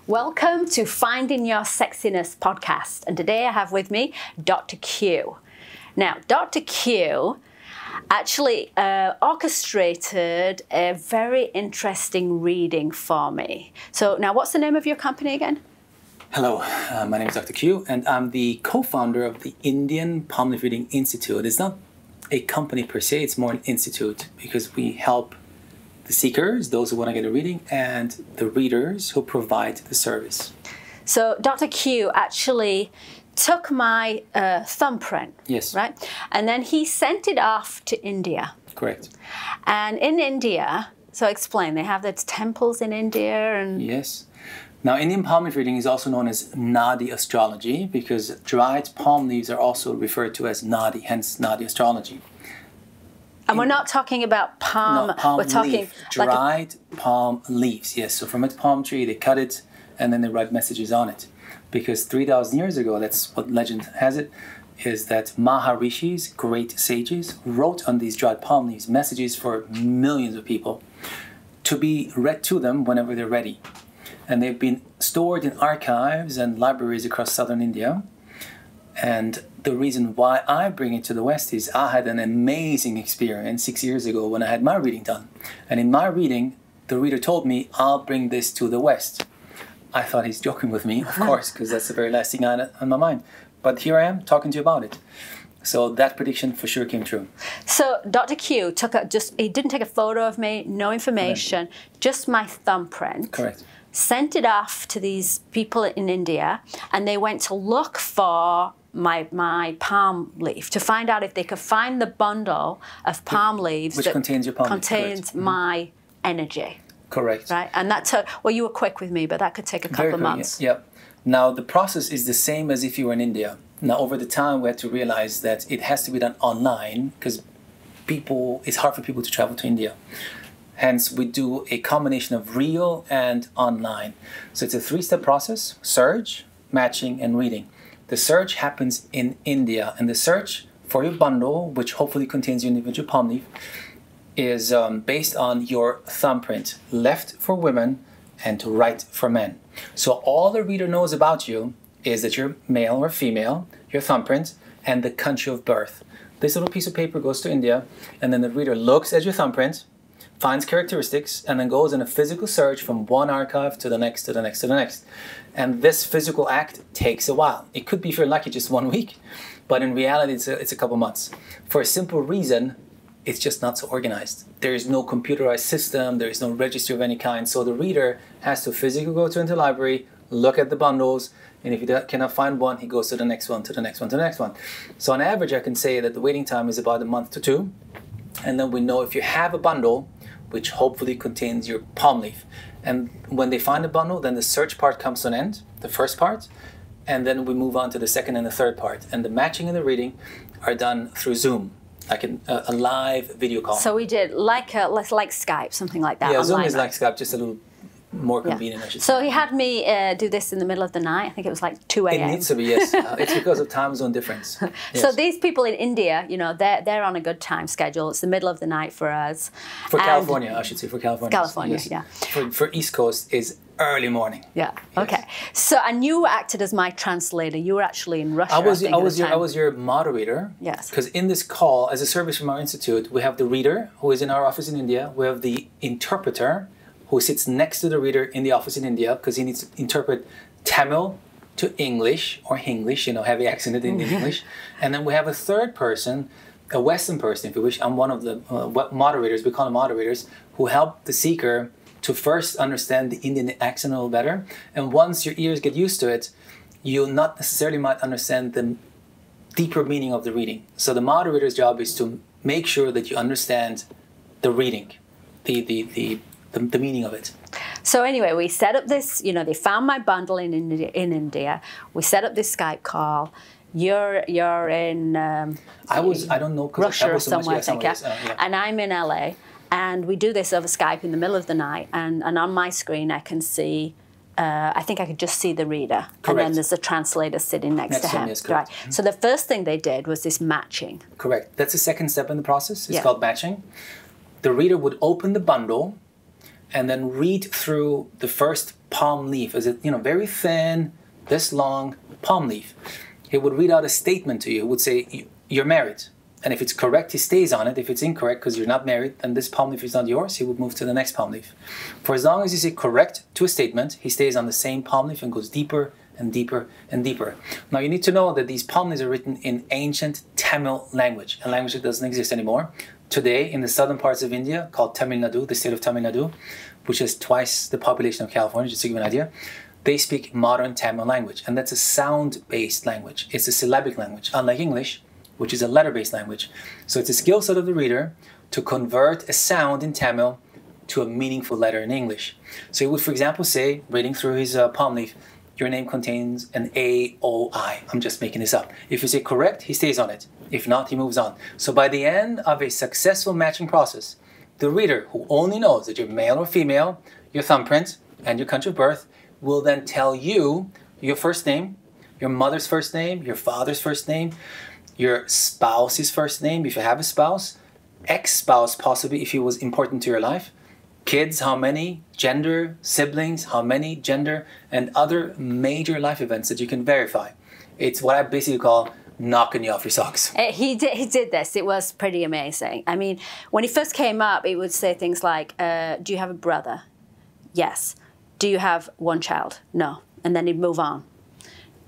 Welcome to Finding Your Sexiness podcast. And today I have with me Dr. Q. Now, Dr. Q actually orchestrated a very interesting reading for me. So now, what's the name of your company again? Hello, my name is Dr. Q, and I'm the co-founder of the Indian Palm Leaf Reading Institute. It's not a company per se, it's more an institute because we help the seekers, those who want to get a reading, and the readers who provide the service. So Dr. Q actually took my thumbprint, yes, right? And then he sent it off to India. Correct. And in India, so explain, they have the temples in India and... Yes. Now, Indian palm leaf reading is also known as Nadi astrology because dried palm leaves are also referred to as Nadi, hence Nadi astrology. And we're not talking about palm, no, palm we're talking leaf, dried palm leaves, yes. So from a palm tree, they cut it and then they write messages on it. Because 3,000 years ago, that's what legend has it, is that Maharishis, great sages, wrote on these dried palm leaves messages for millions of people to be read to them whenever they're ready. And they've been stored in archives and libraries across southern India. And the reason why I bring it to the West is I had an amazing experience 6 years ago when I had my reading done. And in my reading, the reader told me, I'll bring this to the West. I thought he's joking with me, of course, because that's the very last thing on my mind. But here I am talking to you about it. So that prediction for sure came true. So Dr. Q he didn't take a photo of me, no information, just my thumbprint. Correct. Sent it off to these people in India, and they went to look for my palm leaf to find out if they could find the bundle of palm leaves which contains your palm leaf. Contains my energy. Correct. Right, and that took, well, you were quick with me, but that could take a couple of months. Yeah. Now the process is the same as if you were in India. Now over the time we had to realize that it has to be done online because it's hard for people to travel to India. Hence, we do a combination of real and online. So it's a 3-step process: search, matching, and reading. The search happens in India, and the search for your bundle, which hopefully contains your individual palm leaf, is based on your thumbprint, left for women and right for men. So all the reader knows about you is that you're male or female, your thumbprint, and the country of birth. This little piece of paper goes to India, and then the reader looks at your thumbprint, finds characteristics, and then goes on a physical search from one archive to the next, to the next, to the next. And this physical act takes a while. It could be, if you're lucky, just 1 week, but in reality, it's a couple months. For a simple reason, it's just not so organized. There is no computerized system, there is no registry of any kind, so the reader has to physically go into the library, look at the bundles, and if he cannot find one, he goes to the next one, to the next one, to the next one. So on average, I can say that the waiting time is about a month to 2, and then we know if you have a bundle, which hopefully contains your palm leaf. And when they find a bundle, then the search part comes to an end, the first part, and then we move on to the second and the third part. And the matching and the reading are done through Zoom, like a live video call. So we did like Skype, something like that. Yeah, Zoom online, is like Skype, just a little more convenient, I should say. So he had me do this in the middle of the night. I think it was like 2 a.m. It needs to be, yes. It's because of time zone difference. Yes. So these people in India, you know, they're on a good time schedule. It's the middle of the night for us. For California, I should say, for California. California, yes. Yeah. For East Coast is early morning. Yeah. Yes. Okay. So, and you acted as my translator. You were actually in Russia. I was your moderator. Yes. Because in this call, as a service from our institute, we have the reader who is in our office in India. We have the interpreter who sits next to the reader in the office in India because he needs to interpret Tamil to English or Hinglish, you know, heavy accented in English. And then we have a third person, a Western person, if you wish. I'm one of the moderators, we call them moderators, who help the seeker to first understand the Indian accent a little better. And once your ears get used to it, you'll not necessarily might understand the deeper meaning of the reading. So the moderator's job is to make sure that you understand the reading, the meaning of it. So anyway, we set up this, you know, they found my bundle in India. We set up this Skype call. You're in I don't know, Russia or somewhere, I think, yeah. And I'm in LA. And we do this over Skype in the middle of the night. And on my screen, I can see, I think I could just see the reader. Correct. And then there's a translator sitting next to him. Yes, right. So the first thing they did was this matching. Correct. That's the second step in the process. It's called matching. The reader would open the bundle, and then read through the first palm leaf. Is it, very thin, this long palm leaf? He would read out a statement to you. He would say, you're married. And if it's correct, he stays on it. If it's incorrect, because you're not married, then this palm leaf is not yours, he would move to the next palm leaf. For as long as you say correct to a statement, he stays on the same palm leaf and goes deeper and deeper and deeper. Now you need to know that these palm leaves are written in ancient Tamil language, a language that doesn't exist anymore. Today, in the southern parts of India, called Tamil Nadu, the state of Tamil Nadu, which is twice the population of California, just to give you an idea, they speak modern Tamil language, and that's a sound-based language. It's a syllabic language, unlike English, which is a letter-based language. So it's a skill set of the reader to convert a sound in Tamil to a meaningful letter in English. So he would, for example, say, reading through his palm leaf, your name contains an A-O-I. I'm just making this up. If you say correct, he stays on it. If not, he moves on. So by the end of a successful matching process, the reader, who only knows that you're male or female, your thumbprint, and your country of birth, will then tell you your first name, your mother's first name, your father's first name, your spouse's first name, if you have a spouse, ex-spouse possibly if he was important to your life, kids, how many, gender, siblings, how many, gender, and other major life events that you can verify. It's what I basically call knocking you off your socks. He did this. It was pretty amazing. I mean, when he first came up, he would say things like, do you have a brother? Yes. Do you have one child? No. And then he'd move on.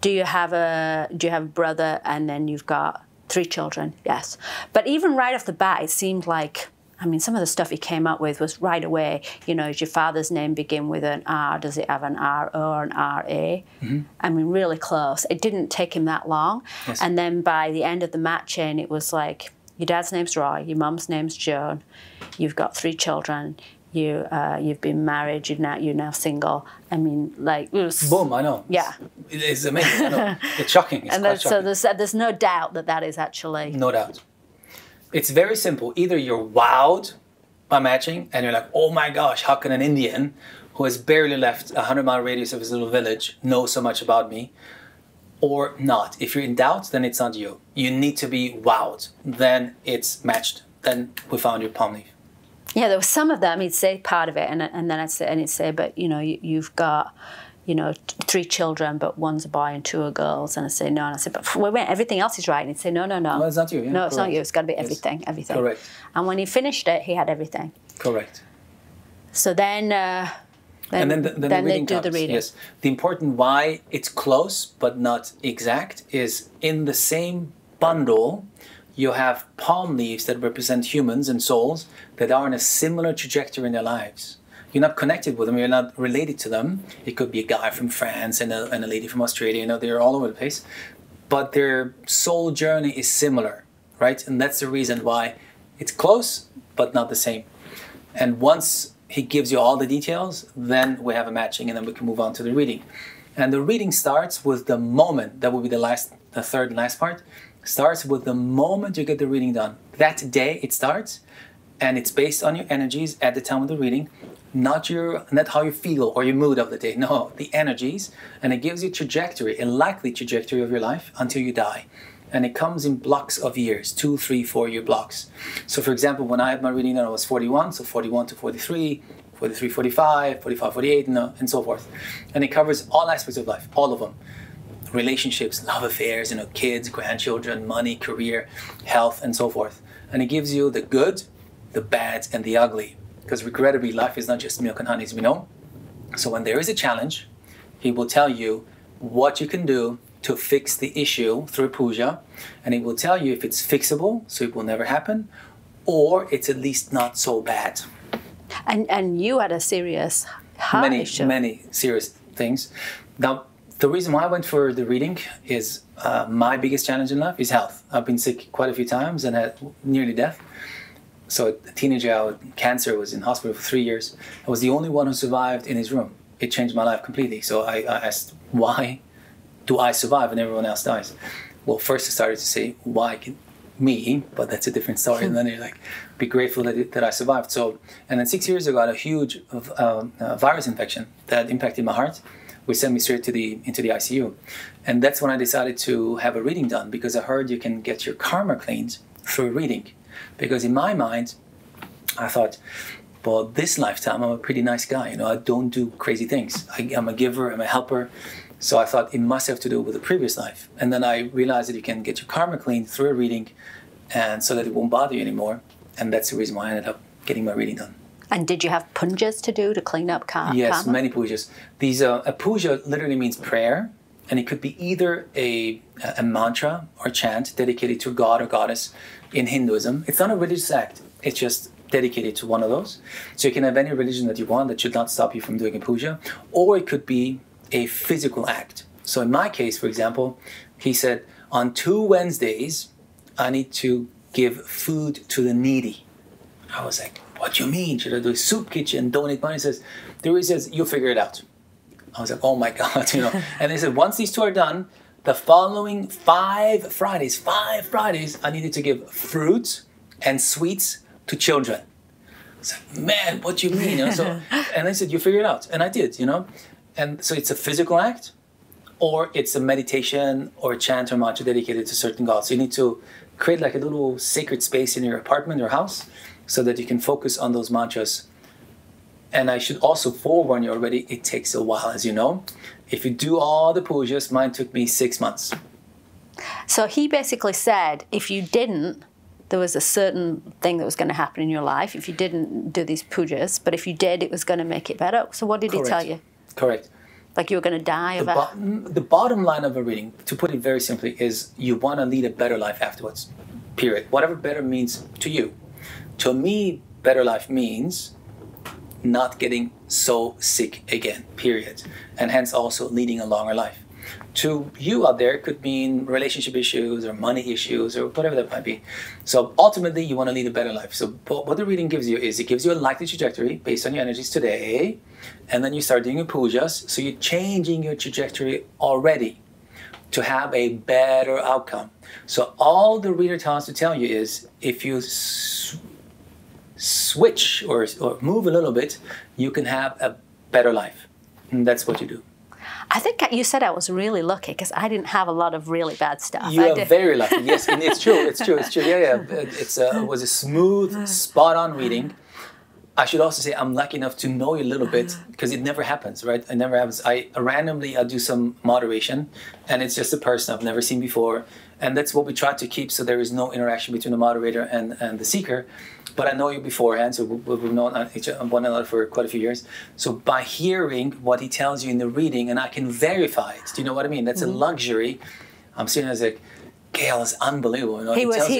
Do you have a brother and then you've got 3 children? Yes. But even right off the bat, it seemed like, I mean, some of the stuff he came up with was right away, does your father's name begin with an R? Does it have an R-O or an R-A? Mm-hmm. I mean, really close. It didn't take him that long. Yes. And then by the end of the matching, it was like, your dad's name's Roy, your mum's name's Joan, you've got 3 children, you've been married, you're now single. I mean, like, it was... Boom, I know. Yeah. It's amazing, I know. It's shocking. It's quite shocking. So there's no doubt that is actually... No doubt. It's very simple. Either you're wowed by matching and you're like, oh my gosh, how can an Indian who has barely left a 100-mile radius of his little village know so much about me? Or not. If you're in doubt, then it's not you. You need to be wowed. Then it's matched. Then we found your palm leaf. Yeah, there was some of them. He'd say part of it, and then he'd say, but you've got, 3 children, but one's a boy and 2 are girls. And I say no, and I said, but wait, everything else is right. And he'd say, no. Well, it's not you. Yeah, no, it's not you. It's got to be everything, yes. Everything. Correct. And when he finished it, he had everything. Correct. So then they do the reading. Yes. The important why it's close but not exact is in the same bundle. You have palm leaves that represent humans and souls that are in a similar trajectory in their lives. You're not connected with them, you're not related to them. It could be a guy from France and a lady from Australia, they're all over the place. But their soul journey is similar, right? And that's the reason why it's close, but not the same. And once he gives you all the details, then we have a matching and then we can move on to the reading. And the reading starts with the moment, that will be the third and last part, starts with the moment you get the reading done. That day it starts, and it's based on your energies at the time of the reading, not how you feel or your mood of the day. No, the energies, and it gives you trajectory, a likely trajectory of your life until you die. And it comes in blocks of years, 2, 3, 4 year blocks. So for example, when I had my reading done, I was 41, so 41 to 43, 43, 45, 45, 48, and so forth. And it covers all aspects of life, all of them. Relationships, love affairs, kids, grandchildren, money, career, health, and so forth. And it gives you the good, the bad, and the ugly. Because regrettably, life is not just milk and honey, as we know. So when there is a challenge, he will tell you what you can do to fix the issue through puja. And he will tell you if it's fixable, so it will never happen, or it's at least not so bad. And you had a serious heart issue. Many serious things. Now, the reason why I went for the reading is my biggest challenge in life is health. I've been sick quite a few times and had nearly death. So a teenager, I had cancer, was in hospital for 3 years. I was the only one who survived in his room. It changed my life completely. So I asked, why do I survive and everyone else dies? Well, first I started to say, why me? But that's a different story. And then you're like, be grateful that I survived. So, and then 6 years ago, I had a huge virus infection that impacted my heart. Which sent me straight into the ICU. And that's when I decided to have a reading done, because I heard you can get your karma cleaned through reading. Because in my mind, I thought, but this lifetime, I'm a pretty nice guy. You know, I don't do crazy things. I'm a giver, I'm a helper. So I thought it must have to do with the previous life. And then I realized that you can get your karma clean through a reading, and so that it won't bother you anymore. And that's the reason why I ended up getting my reading done. And did you have pujas to do to clean up karma? Yes, many pujas. These a puja literally means prayer, and it could be either a mantra or chant dedicated to God or goddess in Hinduism. It's not a religious act. It's just dedicated to one of those. So you can have any religion that you want. That should not stop you from doing a puja. Or it could be a physical act. So in my case, for example, he said, on 2 Wednesdays, I need to give food to the needy. I was like, what do you mean? Should I do a soup kitchen, donate money? He says, you'll figure it out. I was like, oh my God, you know. And they said, once these 2 are done, the following 5 Fridays, I needed to give fruit and sweets to children. I was like, man, what do you mean? You know, so, and they said, you figure it out. And I did, you know. And so it's a physical act, or it's a meditation or a chant or mantra dedicated to certain gods. So you need to create like a little sacred space in your apartment or house so that you can focus on those mantras. And I should also forewarn you already, it takes a while, as you know. If you do all the pujas, mine took me 6 months. So he basically said, if you didn't, there was a certain thing that was going to happen in your life if you didn't do these pujas, but if you did, it was going to make it better. So what did he tell you? Correct. Like you were going to die of the bottom line of a reading, to put it very simply, is you want to lead a better life afterwards. Period. Whatever better means to you. To me, better life means not getting so sick again. Period. And hence also leading a longer life. To you out there, it could mean relationship issues or money issues or whatever that might be. So ultimately, you want to lead a better life. So what the reading gives you is it gives you a likely trajectory based on your energies today. And then you start doing your pujas. So you're changing your trajectory already to have a better outcome. So all the reader tells to tell you is if you switch or move a little bit, you can have a better life. And that's what you do. I think you said I was really lucky because I didn't have a lot of really bad stuff. You are very lucky. Yes, and it's true. It's true. Yeah. It was a smooth, spot-on reading. I should also say I'm lucky enough to know you a little bit because it never happens, right? It never happens. I randomly do some moderation, and it's just a person I've never seen before, and that's what we try to keep so there is no interaction between the moderator and the seeker. But I know you beforehand, so we've known one another for quite a few years. So by hearing what he tells you in the reading, and I can verify it, do you know what I mean? That's a luxury. I'm sitting there as like, Gail is unbelievable. You know,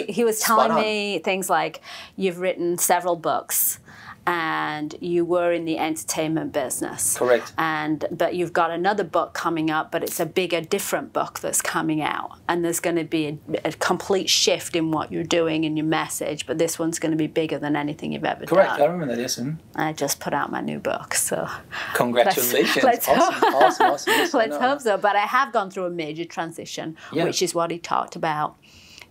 he was telling me things like, you've written several books, and you were in the entertainment business. Correct. But you've got another book coming up, but it's a bigger, different book that's coming out. And there's going to be a complete shift in what you're doing and your message, but this one's going to be bigger than anything you've ever done. Correct, I remember that, yes. I just put out my new book, so... Congratulations. Awesome. Yes, let's hope so. But I have gone through a major transition, which is what he talked about.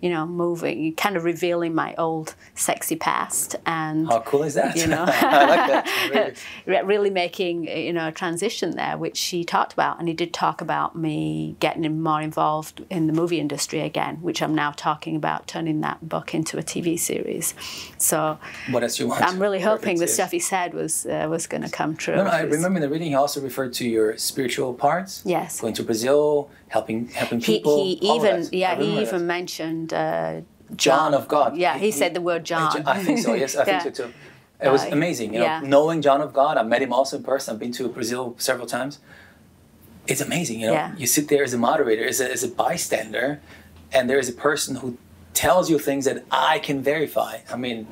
You know, moving, kind of revealing my old sexy past, and how cool is that? You know, I like that. Really making a transition there, which he talked about, and he did talk about me getting more involved in the movie industry again, which I'm now talking about turning that book into a TV series. So, what else you want? I'm really hoping the stuff he said was going to come true. No, I remember in the reading he also referred to your spiritual parts. Yes, going to Brazil, helping people. He even mentioned. John of God. Yeah, he said the word John. I think so, yes, I think so too. It was amazing, you know, knowing John of God. I met him also in person. I've been to Brazil several times. It's amazing, you know. Yeah. You sit there as a moderator, as a bystander, and there is a person who tells you things that I can verify. I mean,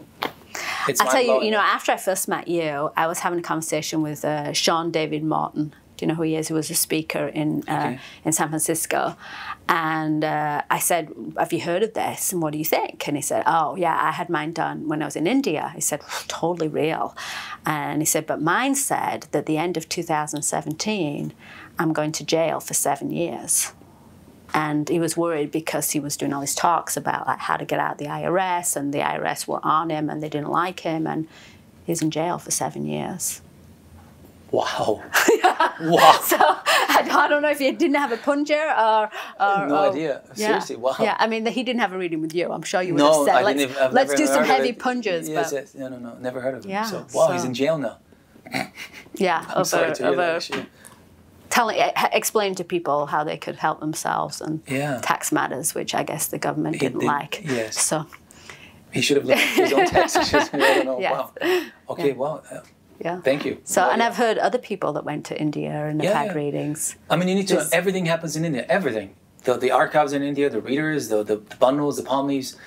it's I'll tell you, after I first met you, I was having a conversation with Sean David Morton. Do you know who he is? He was a speaker in San Francisco. And I said, have you heard of this? And what do you think? And he said, oh, yeah, I had mine done when I was in India. He said, totally real. And he said, but mine said that at the end of 2017, I'm going to jail for 7 years. And he was worried because he was doing all these talks about like, how to get out of the IRS, and the IRS were on him and they didn't like him, and he's in jail for 7 years. Wow. Wow. So I don't know if he didn't have a plunger or no idea. Seriously, wow. Yeah, I mean, he didn't have a reading with you. I'm sure you would No, have said, I didn't. I've let's never do some heard of heavy it. plungers. Yes, but, yes. No, never heard of him. Yeah, So, wow, so- he's in jail now. Yeah, I'm sorry to hear that, actually. explain to people how they could help themselves and tax matters, which I guess the government didn't like. Yes. So he should have looked at his own taxes. I don't know. Yes. Wow. Okay. Wow. yeah. Thank you. So, and I've heard other people that went to India and have had readings. I mean, you need to. Everything happens in India. Everything. The archives in India, the readers, the bundles, the palm leaves.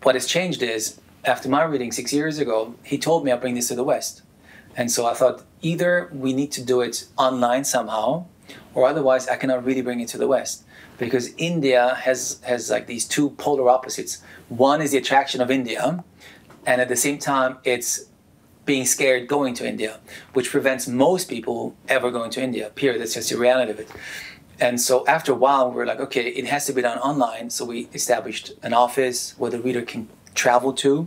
What has changed is after my reading 6 years ago, he told me I'll bring this to the West. And so I thought either we need to do it online somehow, or otherwise I cannot really bring it to the West. Because India has like these two polar opposites. One is the attraction of India, and at the same time it's being scared going to India, which prevents most people ever going to India, period. That's just the reality of it. And so after a while, we're like, okay, it has to be done online. So we established an office where the reader can travel to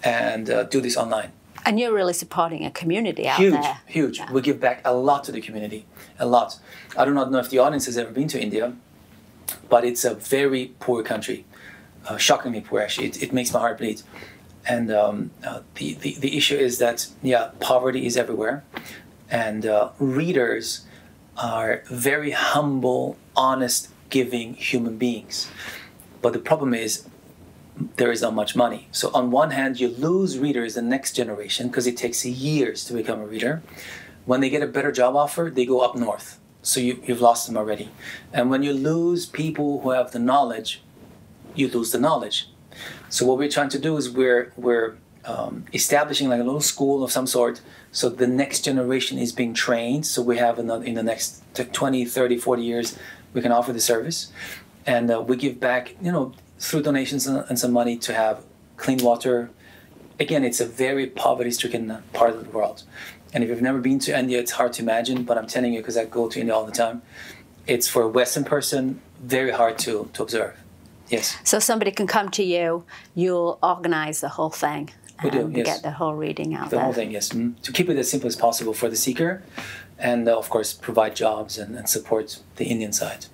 and do this online. And you're really supporting a community out Huge, there. huge. Yeah. We give back a lot to the community, a lot. I do not know if the audience has ever been to India, but it's a very poor country, shockingly poor actually. It makes my heart bleed. And the issue is that, poverty is everywhere. And readers are very humble, honest, giving human beings. But the problem is there is not much money. So on one hand, you lose readers the next generation because it takes years to become a reader. When they get a better job offer, they go up north. So you've lost them already. And when you lose people who have the knowledge, you lose the knowledge. So what we're trying to do is we're establishing like a little school of some sort, so the next generation is being trained. So we have in the next 20, 30, 40 years, we can offer the service. And we give back, through donations and some money to have clean water. Again, it's a very poverty-stricken part of the world. And if you've never been to India, it's hard to imagine, but I'm telling you because I go to India all the time. It's for a Western person, very hard to observe. Yes. So somebody can come to you, you'll organize the whole thing. We do, yes. Get the whole reading out there. The whole thing, yes. To keep it as simple as possible for the seeker and, of course, provide jobs and support the Indian side.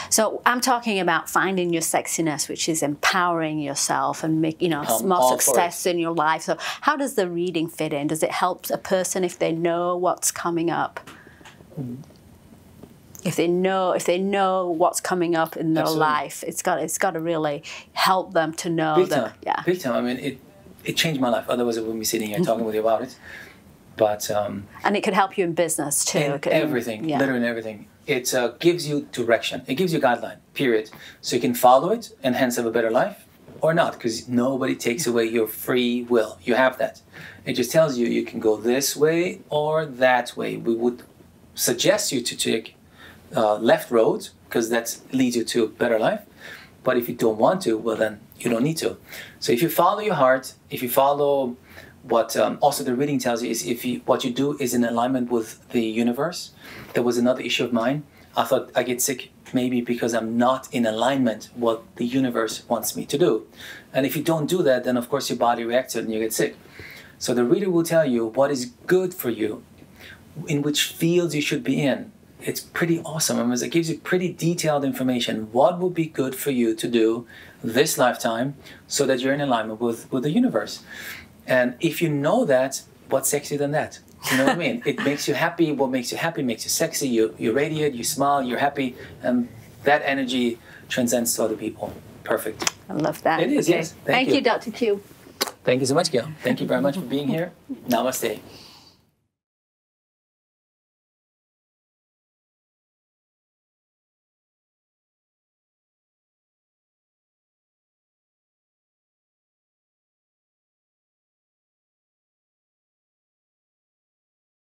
So I'm talking about finding your sexiness, which is empowering yourself and make more success in your life. So how does the reading fit in? Does it help a person if they know what's coming up? If they know what's coming up in their life, it's got to really help them to know Big that. time. Yeah. Big time. I mean, it changed my life. Otherwise, I wouldn't be sitting here talking with you about it. But and it could help you in business too. In everything, literally in everything. It gives you direction. It gives you a guideline, period. So you can follow it and hence have a better life or not, because nobody takes away your free will. You have that. It just tells you you can go this way or that way. We would suggest you to take left road because that leads you to a better life. But if you don't want to, well then you don't need to. So if you follow your heart, if you follow what also the reading tells you is what you do is in alignment with the universe. There was another issue of mine. I thought I get sick maybe because I'm not in alignment what the universe wants me to do. And if you don't do that, then of course your body reacts to it and you get sick. So the reader will tell you what is good for you, in which fields you should be in. It's pretty awesome. I mean, it gives you pretty detailed information. What would be good for you to do this lifetime so that you're in alignment with the universe? And if you know that, what's sexier than that? You know what I mean? It makes you happy. What makes you happy makes you sexy. You radiate, you smile, you're happy. And that energy transcends to other people. Perfect. I love that. It is, yes. Thank you, Dr. Q. Thank you so much, Gail. Thank you very much for being here. Namaste.